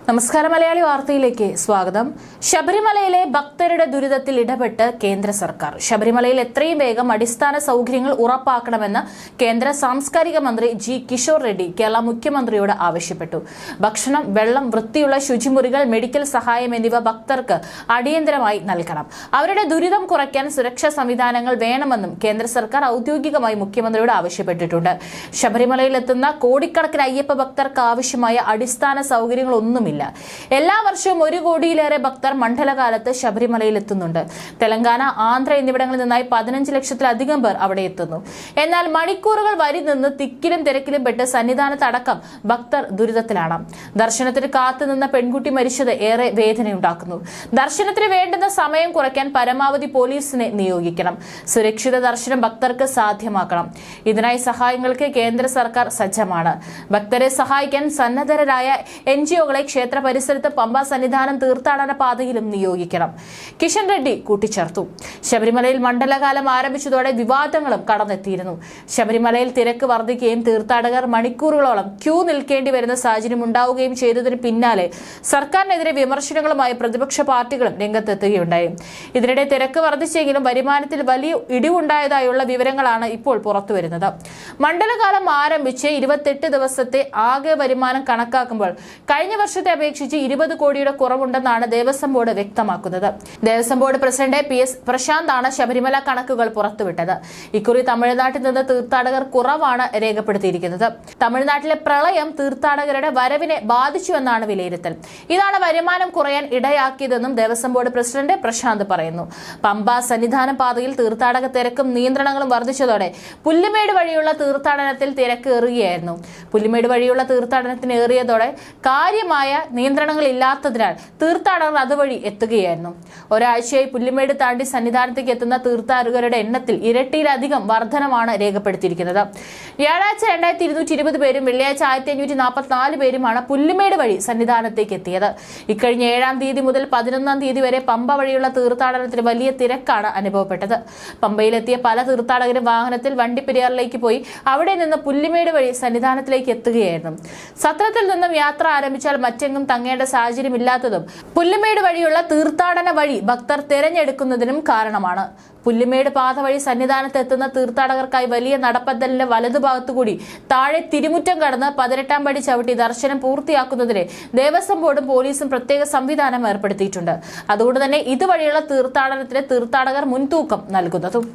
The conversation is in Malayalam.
നമസ്കാരം. മലയാളി വാർത്തയിലേക്ക് സ്വാഗതം. ശബരിമലയിലെ ഭക്തരുടെ ദുരിതത്തിൽ ഇടപെട്ട് കേന്ദ്ര സർക്കാർ. ശബരിമലയിൽ എത്രയും വേഗം അടിസ്ഥാന സൗകര്യങ്ങൾ ഉറപ്പാക്കണമെന്ന് കേന്ദ്ര സാംസ്കാരിക മന്ത്രി ജി കിഷോർ റെഡ്ഡി കേരള മുഖ്യമന്ത്രിയോട് ആവശ്യപ്പെട്ടു. ഭക്ഷണം, വെള്ളം, വൃത്തിയുള്ള ശുചിമുറികൾ, മെഡിക്കൽ സഹായം എന്നിവ ഭക്തർക്ക് അടിയന്തരമായി നൽകണം. അവരുടെ ദുരിതം കുറയ്ക്കാൻ സുരക്ഷാ സംവിധാനങ്ങൾ വേണമെന്നും കേന്ദ്ര സർക്കാർ ഔദ്യോഗികമായി മുഖ്യമന്ത്രിയോട് ആവശ്യപ്പെട്ടിട്ടുണ്ട്. ശബരിമലയിൽ എത്തുന്ന കോടിക്കണക്കിന് അയ്യപ്പ ഭക്തർക്ക് ആവശ്യമായ അടിസ്ഥാന സൗകര്യങ്ങളൊന്നുമില്ല. എല്ലാ വർഷവും 1 കോടിയിലേറെ ഭക്തർ മണ്ഡലകാലത്ത് ശബരിമലയിൽ എത്തുന്നുണ്ട്. തെലങ്കാന, ആന്ധ്ര എന്നിവിടങ്ങളിൽ നിന്നായി 15 ലക്ഷത്തിലധികം പേർ അവിടെ എത്തുന്നു. എന്നാൽ മണിക്കൂറുകൾ വരി നിന്ന് തിക്കിലും തിരക്കിലും പെട്ട് സന്നിധാനത്തടക്കം ഭക്തർ ദുരിതത്തിലാണ്. ദർശനത്തിന് കാത്തുനിന്ന പെൺകുട്ടി മരിച്ചത് ഏറെ വേദനയുണ്ടാക്കുന്നു. ദർശനത്തിന് വേണ്ടുന്ന സമയം കുറയ്ക്കാൻ പരമാവധി പോലീസിനെ നിയോഗിക്കണം. സുരക്ഷിത ദർശനം ഭക്തർക്ക് സാധ്യമാക്കണം. ഇതിനായി സഹായങ്ങൾക്ക് കേന്ദ്ര സർക്കാർ സജ്ജമാണ്. ഭക്തരെ സഹായിക്കാൻ സന്നദ്ധരായ NGOകളെ ക്ഷേത്ര പരിസരത്ത് പമ്പ സന്നിധാനം തീർത്ഥാടന പാതയിലും നിയോഗിക്കണം. കിഷൻ റെഡ്ഡി കൂട്ടിച്ചേർത്തു. ശബരിമലയിൽ മണ്ഡലകാലം ആരംഭിച്ചതോടെ വിവാദങ്ങളും കടന്നെത്തിയിരുന്നു. ശബരിമലയിൽ തിരക്ക് വർദ്ധിക്കുകയും തീർത്ഥാടകർ മണിക്കൂറുകളോളം ക്യൂ നിൽക്കേണ്ടി വരുന്ന സാഹചര്യം ഉണ്ടാവുകയും ചെയ്തതിന് പിന്നാലെ സർക്കാരിനെതിരെ വിമർശനങ്ങളുമായി പ്രതിപക്ഷ പാർട്ടികളും രംഗത്തെത്തുകയുണ്ടായി. ഇതിനിടെ തിരക്ക് വർദ്ധിച്ചെങ്കിലും വരുമാനത്തിൽ വലിയ ഇടിവുണ്ടായതായുള്ള വിവരങ്ങളാണ് ഇപ്പോൾ പുറത്തുവരുന്നത്. മണ്ഡലകാലം ആരംഭിച്ച് 28 ദിവസത്തെ ആകെ വരുമാനം കണക്കാക്കുമ്പോൾ കഴിഞ്ഞ വർഷത്തെ അപേക്ഷിച്ച് 20 കോടിയുടെ കുറവുണ്ടെന്നാണ് ദേവസ്വം ബോർഡ് വ്യക്തമാക്കുന്നത്. ദേവസ്വം ബോർഡ് പ്രസിഡന്റ് PS പ്രശാന്താണ് ശബരിമല കണക്കുകൾ പുറത്തുവിട്ടത്. ഇക്കുറി തമിഴ്നാട്ടിൽ നിന്ന് തീർത്ഥാടകർ കുറവാണ് രേഖപ്പെടുത്തിയിരിക്കുന്നത്. തമിഴ്നാട്ടിലെ പ്രളയം തീർത്ഥാടകരുടെ വരവിനെ ബാധിച്ചുവെന്നാണ് വിലയിരുത്തൽ. ഇതാണ് വരുമാനം കുറയാൻ ഇടയാക്കിയതെന്നും ദേവസ്വം ബോർഡ് പ്രസിഡന്റ് പ്രശാന്ത് പറയുന്നു. പമ്പ സന്നിധാനം പാതയിൽ തീർത്ഥാടക തിരക്കും നിയന്ത്രണങ്ങളും വർദ്ധിച്ചതോടെ പുല്ലുമേട് വഴിയുള്ള തീർത്ഥാടനത്തിൽ തിരക്ക് ഏറുകയായിരുന്നു. പുല്ലുമേട് വഴിയുള്ള തീർത്ഥാടനത്തിന് ഏറിയതോടെ കാര്യമായ നിയന്ത്രണങ്ങൾ ഇല്ലാത്തതിനാൽ തീർത്ഥാടകർ അതുവഴി എത്തുകയായിരുന്നു. ഒരാഴ്ചയായി പുല്ലുമേട് താണ്ടി സന്നിധാനത്തേക്ക് എത്തുന്ന തീർത്ഥാടകരുടെ എണ്ണത്തിൽ ഇരട്ടിയിലധികം വർധനമാണ് രേഖപ്പെടുത്തിയിരിക്കുന്നത്. വ്യാഴാഴ്ച 2220 പേരും വെള്ളിയാഴ്ച 1544 പേരുമാണ് പുല്ലുമേട് വഴി സന്നിധാനത്തേക്ക് എത്തിയത്. ഇക്കഴിഞ്ഞ 7-ാം തീയതി മുതൽ 11-ാം തീയതി വരെ പമ്പ വഴിയുള്ള തീർത്ഥാടനത്തിന് വലിയ തിരക്കാണ് അനുഭവപ്പെട്ടത്. പമ്പയിലെത്തിയ പല തീർത്ഥാടകരും വാഹനത്തിൽ വണ്ടിപ്പെരിയാറിലേക്ക് പോയി അവിടെ നിന്ന് പുല്ലുമേട് വഴി സന്നിധാനത്തിലേക്ക് എത്തുകയായിരുന്നു. സത്രത്തിൽ നിന്നും യാത്ര ആരംഭിച്ചാൽ മറ്റെങ്ങും തങ്ങേണ്ട സാഹചര്യമില്ലാത്തതും പുല്ലുമേട് വഴിയുള്ള തീർത്ഥാടന വഴി ഭക്തർ തിരഞ്ഞെടുക്കുന്നതിനും കാരണമാണ്. പുല്ലുമേട് പാത വഴി സന്നിധാനത്ത് എത്തുന്ന തീർത്ഥാടകർക്കായി വലിയ നടപ്പന്തലിന്റെ വലതുഭാഗത്തുകൂടി താഴെ തിരുമുറ്റം കടന്ന് 18-ാം പടി ചവിട്ടി ദർശനം പൂർത്തിയാക്കുന്നതിന് ദേവസ്വം ബോർഡും പോലീസും പ്രത്യേക സംവിധാനം ഏർപ്പെടുത്തിയിട്ടുണ്ട്. അതുകൊണ്ട് തന്നെ ഇതുവഴിയുള്ള തീർത്ഥാടനത്തിന് തീർത്ഥാടകർ മുൻതൂക്കം നൽകുന്നതും